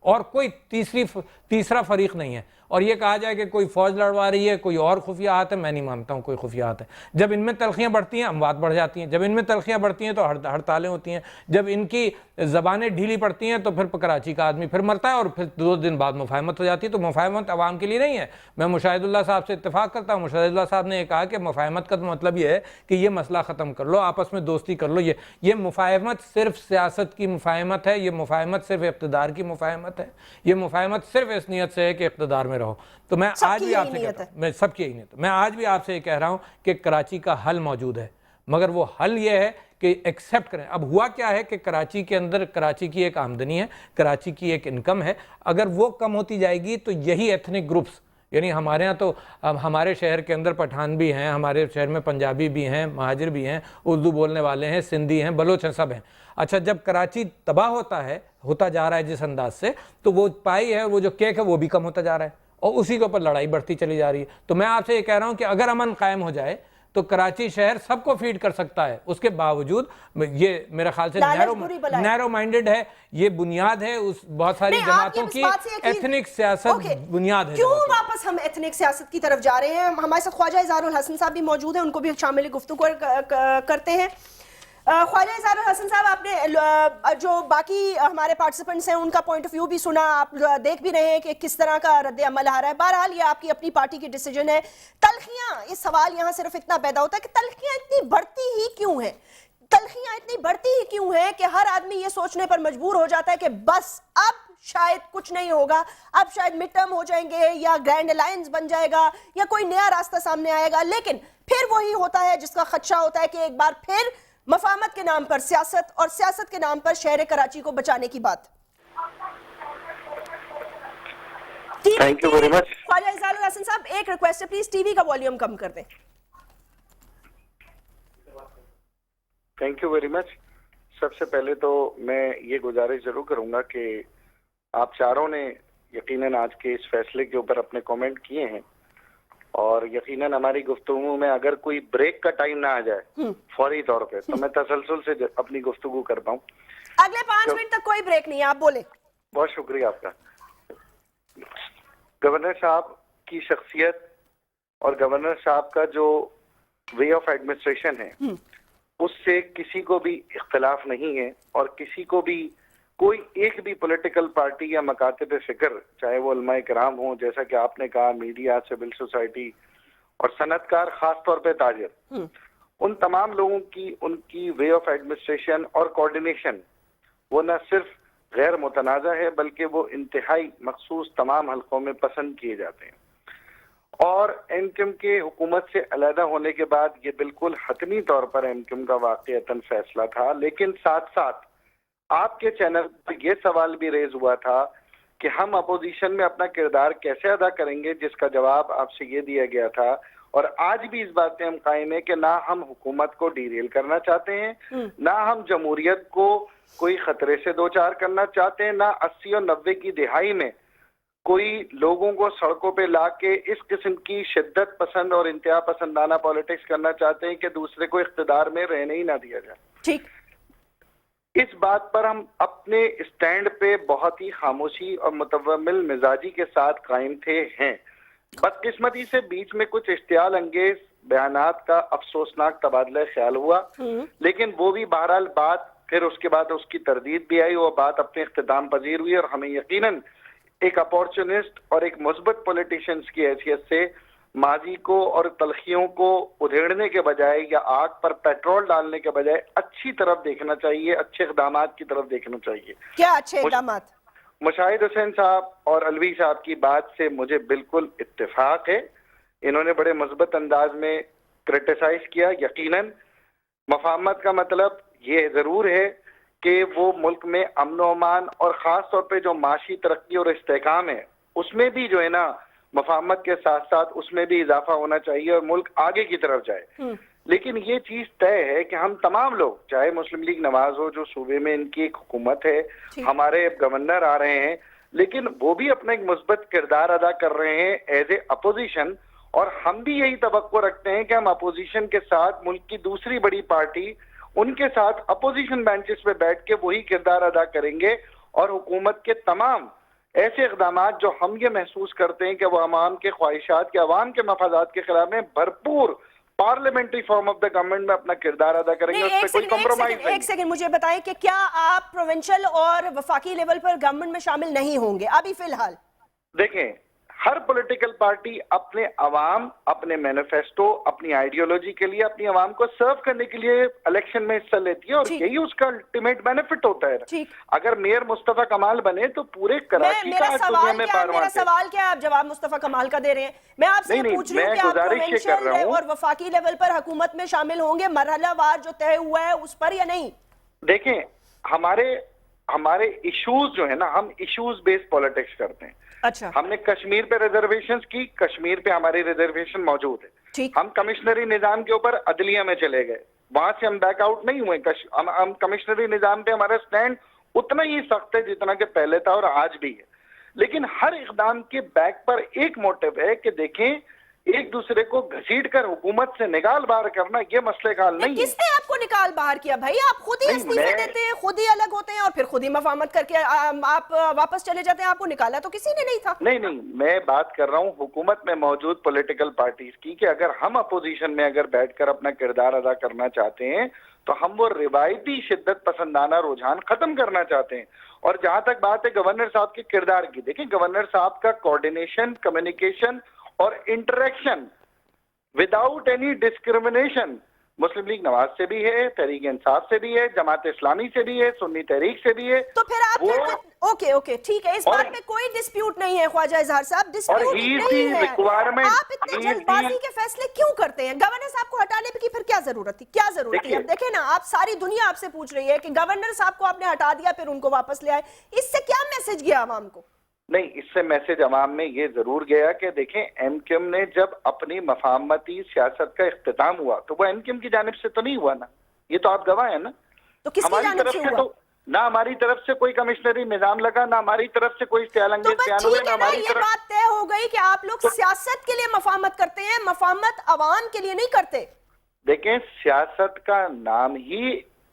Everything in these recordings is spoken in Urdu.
اور کوئی تیسرا فریق نہیں ہے. اور یہ کہا جائے کہ کوئی فوج لڑوا رہی ہے, کوئی اور خفیات ہے, میں نہیں مانتا ہوں کوئی خفیات ہے. جب ان میں تلخیاں بڑھتی ہیں اموات بڑھ جاتی ہیں, جب ان میں تلخیاں بڑھتی ہیں تو ہڑتالیں ہوتی ہیں, جب ان کی زبانیں ڈھیلی پڑتی ہیں تو پھر کراچی کا آدمی پھر مرتا ہے, اور پھر 2 دن بعد مفاہمت ہو جاتی ہے. تو مفاہمت عوام کے لیے نہیں ہے. میں مشاہد اللہ صاحب سے اتفاق کرتا ہوں. مشاہد اللہ صاحب نے یہ کہا کہ مفاہمت کا مطلب یہ ہے کہ یہ مسئلہ ختم کر لو, آپس میں دوستی کر لو. یہ مفاہمت صرف سیاست کی مفاہمت ہے, یہ مفاہمت صرف اقتدار کی مفاہمت ہے, یہ مفاہمت صرف اس نیت سے ہے کہ اقتدار میں رہو. تو میں آج بھی آپ سے کہتا ہوں, میں سب کی یہی نیت, میں آج بھی آپ سے یہ کہہ رہا ہوں کہ کراچی کا حل موجود ہے, مگر وہ حل یہ ہے کہ ایکسیپٹ کریں. اب ہوا کیا ہے کہ کراچی کے اندر کراچی کی ایک آمدنی ہے, کراچی کی ایک انکم ہے, اگر وہ کم ہوتی جائے گی تو یہی ایتھنک گروپس, یعنی ہمارے ہاں تو ہمارے شہر کے اندر پٹھان بھی ہیں, ہمارے شہر میں پنجابی بھی ہیں, مہاجر بھی ہیں, اردو بولنے والے ہیں, سندھی ہیں, بلوچ ہیں, سب ہیں. اچھا, جب کراچی تباہ ہوتا جا رہا ہے جس انداز سے, تو وہ پائی ہے, وہ جو کیک ہے وہ بھی کم ہوتا جا رہا ہے, اور اسی کے اوپر لڑائی بڑھتی چلی جا رہی ہے. تو میں آپ سے یہ کہہ رہا ہوں کہ اگر امن قائم ہو جائے تو کراچی شہر سب کو فیڈ کر سکتا ہے. اس کے باوجود یہ میرے خیال سے نیرو مائنڈڈ ہے, یہ بنیاد ہے اس بہت ساری جماعتوں کی ایتھنک سیاست بنیاد ہے. کیوں واپس ہم ایتھنک سیاست کی طرف جا رہے ہیں؟ ہمارے ساتھ خواجہ اظہار الحسن صاحب بھی موجود ہیں, ان کو بھی شامل گفتگو کرتے ہیں. خواجہ اظہار الحسن صاحب, آپ نے جو باقی ہمارے پارٹیسپنٹس ہیں ان کا پوائنٹ آف ویو بھی سنا, آپ دیکھ بھی رہے ہیں کہ کس طرح کا رد عمل آ رہا ہے. بہرحال یہ آپ کی اپنی پارٹی کی ڈیسیجن ہے. تلخیاں, یہ سوال یہاں صرف اتنا پیدا ہوتا ہے کہ تلخیاں اتنی بڑھتی ہی کیوں ہیں؟ تلخیاں اتنی بڑھتی ہی کیوں ہیں کہ ہر آدمی یہ سوچنے پر مجبور ہو جاتا ہے کہ بس اب شاید کچھ نہیں ہوگا, اب شاید مڈ ٹرم ہو جائیں گے, یا گرینڈ الائنس بن جائے گا, یا کوئی نیا راستہ سامنے آئے گا. لیکن پھر وہی ہوتا ہے جس کا خدشہ ہوتا ہے کہ ایک بار پھر مفاہمت کے نام پر سیاست, اور سیاست کے نام پر شہر کراچی کو بچانے کی بات. Thank you very much. Khawaja Izhar ul Hasan صاحب, ایک ریکویسٹ ہے, پلیز ٹی وی کا والیوم کم کر دیں. Thank you very much. سب سے پہلے تو میں یہ گزارش ضرور کروں گا کہ آپ چاروں نے یقیناً آج کے اس فیصلے کے اوپر اپنے کومنٹ کیے ہیں, اور یقیناً ہماری گفتگو میں اگر کوئی بریک کا ٹائم نہ آ جائے فوری طور پہ, تو میں تسلسل سے اپنی گفتگو کر پاؤں. اگلے 5 منٹ تک کوئی بریک نہیں ہے, آپ بولیں. بہت شکریہ آپ کا. گورنر صاحب کی شخصیت اور گورنر صاحب کا جو وے آف ایڈمنسٹریشن ہے, اس سے کسی کو بھی اختلاف نہیں ہے, اور کسی کو بھی کوئی ایک بھی پولیٹیکل پارٹی یا مکاتب فکر, چاہے وہ علماء کرام ہوں, جیسا کہ آپ نے کہا, میڈیا, سول سوسائٹی اور صنعت کار, خاص طور پہ تاجر, ان تمام لوگوں کی ان کی وے آف ایڈمنسٹریشن اور کوارڈینیشن وہ نہ صرف غیر متنازع ہے بلکہ وہ انتہائی مخصوص تمام حلقوں میں پسند کیے جاتے ہیں. اور ایم کیو ایم کے حکومت سے علیحدہ ہونے کے بعد یہ بالکل حتمی طور پر ایم کیو ایم کا واقعتاً فیصلہ تھا, لیکن ساتھ ساتھ آپ کے چینل پر یہ سوال بھی ریز ہوا تھا کہ ہم اپوزیشن میں اپنا کردار کیسے ادا کریں گے, جس کا جواب آپ سے یہ دیا گیا تھا, اور آج بھی اس بات پہ ہم قائم ہیں کہ نہ ہم حکومت کو ڈیریل کرنا چاہتے ہیں, نہ ہم جمہوریت کو کوئی خطرے سے دوچار کرنا چاہتے ہیں, نہ 80 اور 90 کی دہائی میں کوئی لوگوں کو سڑکوں پہ لا کے اس قسم کی شدت پسند اور انتہا پسندانہ پالیٹکس کرنا چاہتے ہیں کہ دوسرے کو اقتدار میں رہنے ہی نہ دیا جائے. ٹھیک, اس بات پر ہم اپنے اسٹینڈ پہ بہت ہی خاموشی اور متومل مزاجی کے ساتھ قائم تھے ہیں. بدقسمتی سے بیچ میں کچھ اشتعال انگیز بیانات کا افسوسناک تبادلہ خیال ہوا, لیکن وہ بھی بہرحال بات پھر اس کے بعد اس کی تردید بھی آئی, وہ بات اپنے اختتام پذیر ہوئی, اور ہمیں یقیناً ایک اپورچونسٹ اور ایک مثبت پولیٹیشنز کی حیثیت سے ماضی کو اور تلخیوں کو ادھیڑنے کے بجائے یا آگ پر پیٹرول ڈالنے کے بجائے اچھی طرف دیکھنا چاہیے, اچھے اقدامات کی طرف دیکھنا چاہیے. کیا اچھے اقدامات؟ مشاہد حسین صاحب اور علوی صاحب کی بات سے مجھے بالکل اتفاق ہے. انہوں نے بڑے مثبت انداز میں کرٹیسائز کیا. یقیناً مفاہمت کا مطلب یہ ضرور ہے کہ وہ ملک میں امن و امان اور خاص طور پہ جو معاشی ترقی اور استحکام ہے, اس میں بھی جو ہے نا مفاہمت کے ساتھ ساتھ اس میں بھی اضافہ ہونا چاہیے اور ملک آگے کی طرف جائے. لیکن یہ چیز طے ہے کہ ہم تمام لوگ, چاہے مسلم لیگ نواز ہو جو صوبے میں ان کی ایک حکومت ہے, ہمارے گورنر آ رہے ہیں, لیکن وہ بھی اپنا ایک مثبت کردار ادا کر رہے ہیں ایز اے اپوزیشن, اور ہم بھی یہی توقع رکھتے ہیں کہ ہم اپوزیشن کے ساتھ ملک کی دوسری بڑی پارٹی ان کے ساتھ اپوزیشن بینچز پہ بیٹھ کے وہی کردار ادا کریں گے, اور حکومت کے تمام ایسے اقدامات جو ہم یہ محسوس کرتے ہیں کہ وہ عوام کے خواہشات کے، عوام کے مفادات کے خلاف میں، بھرپور parliamentary form of the government میں اپنا کردار ادا کریں گے، اس پہ کوئی کمپرومائز نہیں۔ ایک سیکنڈ مجھے بتائیں کہ کیا آپ پروونشل اور وفاقی لیول پر گورنمنٹ میں شامل نہیں ہوں گے ابھی فی الحال؟ دیکھیں، ہر پولیٹیکل پارٹی اپنے عوام، اپنے مینیفیسٹو، اپنی آئیڈیولوجی کے لیے، اپنی عوام کو سرو کرنے کے لیے الیکشن میں حصہ لیتی ہے، اور یہی اس کا الٹیمیٹ بینیفٹ ہوتا ہے۔ اگر میئر مصطفیٰ کمال بنے تو پورے کراچی کا دنیا میں میرا سوال کیا، آپ جواب مصطفیٰ کمال کا دے رہے ہیں، میں آپ سے یہ پوچھ رہی ہوں کہ آپ پروونشل اور وفاقی لیول پر حکومت میں شامل ہوں گے مرحلہ وار جو طے ہوا ہے اس پر یا نہیں؟ دیکھیں، ہمارے ایشوز جو ہیں نا، ہم ایشوز بیس پولیٹکس کرتے ہیں۔ اچھا، ہم نے کشمیر پہ ریزرویشنز کی، کشمیر پہ ہماری ریزرویشن موجود ہے۔ ہم کمشنری نظام کے اوپر عدلیہ میں چلے گئے، وہاں سے ہم بیک آؤٹ نہیں ہوئے۔ ہم کمشنری نظام پہ ہمارا سٹینڈ اتنا ہی سخت ہے جتنا کہ پہلے تھا اور آج بھی ہے، لیکن ہر اقدام کے بیک پر ایک موٹو ہے کہ دیکھیں، ایک دوسرے کو گھسیٹ کر حکومت سے نکال باہر کرنا یہ مسئلے کا حل نہیں ہے۔ کس نے آپ کو نکال باہر کیا بھائی؟ آپ خود ہی استعفے دیتے ہیں، خود ہی الگ ہوتے ہیں اور پھر خود ہی مفاہمت کر کے آپ واپس چلے جاتے ہیں، آپ کو نکالا تو کسی نے نہیں تھا۔ نہیں، میں بات کر رہا ہوں حکومت میں موجود پولیٹیکل پارٹیز کی، کہ اگر ہم اپوزیشن میں اگر بیٹھ کر اپنا کردار ادا کرنا چاہتے ہیں تو ہم وہ روایتی شدت پسندانہ رجحان ختم کرنا چاہتے ہیں۔ اور جہاں تک بات ہے گورنر صاحب کے کردار کی، دیکھیں گورنر صاحب کا کوارڈینیشن، کمیونیکیشن اور انٹریکشن وداؤٹ اینی ڈسکریمنیشن مسلم لیگ نواز سے بھی ہے، تحریک انصاف سے بھی ہے، جماعت اسلامی سے بھی ہے، سنی تحریک سے بھی ہے۔ تو پھر آپ اوکے ٹھیک ہے، اس بات پہ کوئی ڈسپیوٹ نہیں ہے خواجہ اظہار صاحب، ڈسپیوٹ نہیں ہے۔ آپ اتنے جلد بازی کے فیصلے کیوں کرتے ہیں؟ گورنر صاحب کو ہٹانے کی پھر کیا ضرورت تھی؟ کیا ضرورت تھی؟ اب دیکھیں نا، آپ ساری دنیا آپ سے پوچھ رہی ہے کہ گورنر صاحب کو آپ نے ہٹا دیا پھر ان کو واپس لے آئے، اس سے کیا میسج گیا عوام کو؟ نہیں، اس سے میسج عوام میں یہ ضرور گیا کہ دیکھیں، ایم کیو ایم نے جب اپنی مفاہمتی سیاست کا اختتام ہوا تو وہ ایم کیو ایم کی جانب سے تو نہیں ہوا نا، یہ تو آپ گواہ ہیں نا۔ تو کس کی جانب سے ہوا؟ تو نہ ہماری طرف سے کوئی کمشنری نظام لگا، نہ ہماری طرف سے کوئی استعلام انگیز بیان ہوئے، نہ ہماری طرف۔ یہ بات طے ہو گئی کہ آپ لوگ سیاست کے لیے مفاہمت کرتے ہیں، مفاہمت عوام کے لیے نہیں کرتے۔ دیکھیں، سیاست کا نام ہی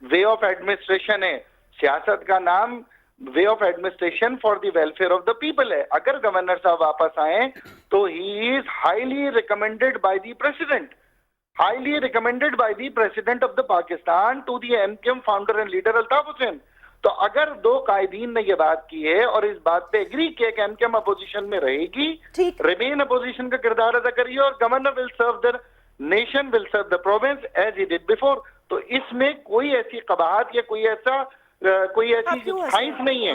وے آف ایڈمنسٹریشن ہے، سیاست کا نام way of administration for the welfare of the people ہے۔ اگر گورنر صاحب واپس آئیں تو he is highly recommended by the president, highly recommended by the president of the Pakistan to the M Q M founder and leader Altaf Hussain. تو اگر دو قائدین نے یہ بات کی ہے اور اس بات پہ ایگری کیا کہ ایم کیو ایم اپوزیشن میں رہے گی، ریمین اپوزیشن کا کردار ادا کریے، اور governor will serve the nation, will serve the province as he did before, تو اس میں کوئی ایسی قباحت یا کوئی ایسی سائنس نہیں ہے۔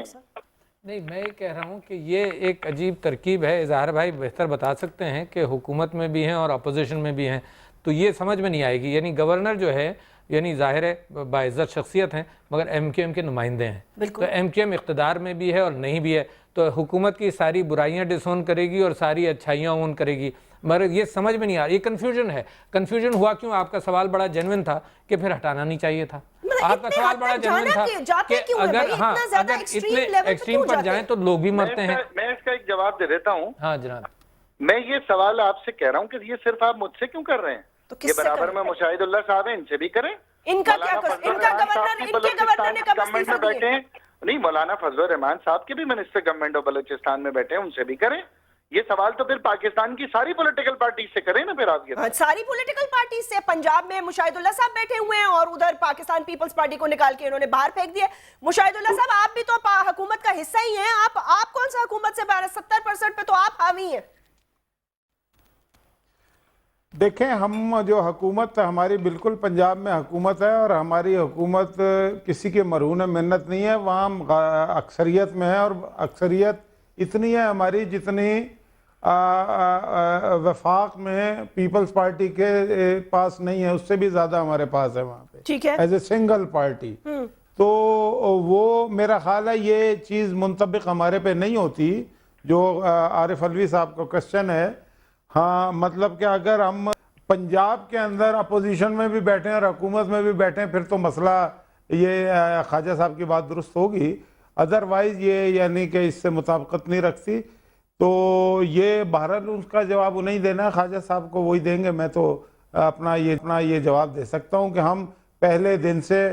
نہیں، میں یہ کہہ رہا ہوں کہ یہ ایک عجیب ترکیب ہے، اظہار بھائی بہتر بتا سکتے ہیں کہ حکومت میں بھی ہیں اور اپوزیشن میں بھی ہیں، تو یہ سمجھ میں نہیں آئے گی۔ یعنی گورنر جو ہے، یعنی ظاہر ہے باعزت شخصیت ہیں مگر ایم کیو ایم کے نمائندے ہیں، تو ایم کیو ایم اقتدار میں بھی ہے اور نہیں بھی ہے، تو حکومت کی ساری برائیاں ڈس اون کرے گی اور ساری اچھائیاں اون کرے گی، مگر یہ سمجھ میں نہیں آ رہا، یہ کنفیوژن ہے۔ کنفیوژن ہوا کیوں؟ آپ کا سوال بڑا جینوئن تھا کہ پھر ہٹانا نہیں چاہیے تھا۔ آپ کا سوال بڑا جینوئن تھا کہ اگر اتنے ایکسٹریم پر جائیں تو لوگ بھی مرتے ہیں۔ میں اس کا ایک جواب دے دیتا ہوں۔ ہاں جناب، میں یہ سوال آپ سے کہہ رہا ہوں کہ یہ صرف آپ مجھ سے کیوں کر رہے ہیں؟ یہ برابر میں مشاہد اللہ صاحب ہیں، ان سے بھی کریں۔ ان کا کیا قصور؟ ان کا گورنر نے کب استعفیٰ بیٹھے ہیں؟ نہیں، مولانا فضل الرحمان صاحب کے بھی منسٹر گورنمنٹ آف بلوچستان میں بیٹھے ہیں، ان سے بھی کریں۔ یہ سوال تو پھر پاکستان کی ساری پولیٹیکل پارٹیز سے کریں نا۔ پھر آپ یہ ساری پولیٹیکل پارٹیز سے، پنجاب میں مشاہد اللہ صاحب بیٹھے ہوئے ہیں اور ادھر پاکستان پیپلز پارٹی کو نکال کے انہوں نے باہر پھینک دیا۔ مشاہد اللہ صاحب، آپ بھی تو حکومت کا حصہ ہی ہیں، آپ کون سا حکومت سے 70% پہ تو آپ حاوی ہیں۔ دیکھیں، ہم جو حکومت ہماری بالکل پنجاب میں حکومت ہے، اور ہماری حکومت کسی کے مرہون منت نہیں ہے، وہاں اکثریت میں ہے، اور اکثریت اتنی ہے ہماری جتنی وفاق میں پیپلز پارٹی کے پاس نہیں ہے، اس سے بھی زیادہ ہمارے پاس ہے وہاں پہ، ٹھیک ہے، ایز اے سنگل پارٹی۔ تو وہ میرا خیال ہے یہ چیز منطبق ہمارے پہ نہیں ہوتی جو عارف علوی صاحب کا کوسچن ہے۔ ہاں، مطلب کہ اگر ہم پنجاب کے اندر اپوزیشن میں بھی بیٹھیں اور حکومت میں بھی بیٹھیں پھر تو مسئلہ یہ خواجہ صاحب کی بات درست ہوگی، ادروائز یہ یعنی کہ اس سے مطابقت نہیں رکھتی۔ تو یہ بہرحال اس کا جواب نہیں دینا ہے، خواجہ صاحب کو وہی دیں گے۔ میں تو اپنا یہ جواب دے سکتا ہوں کہ ہم پہلے دن سے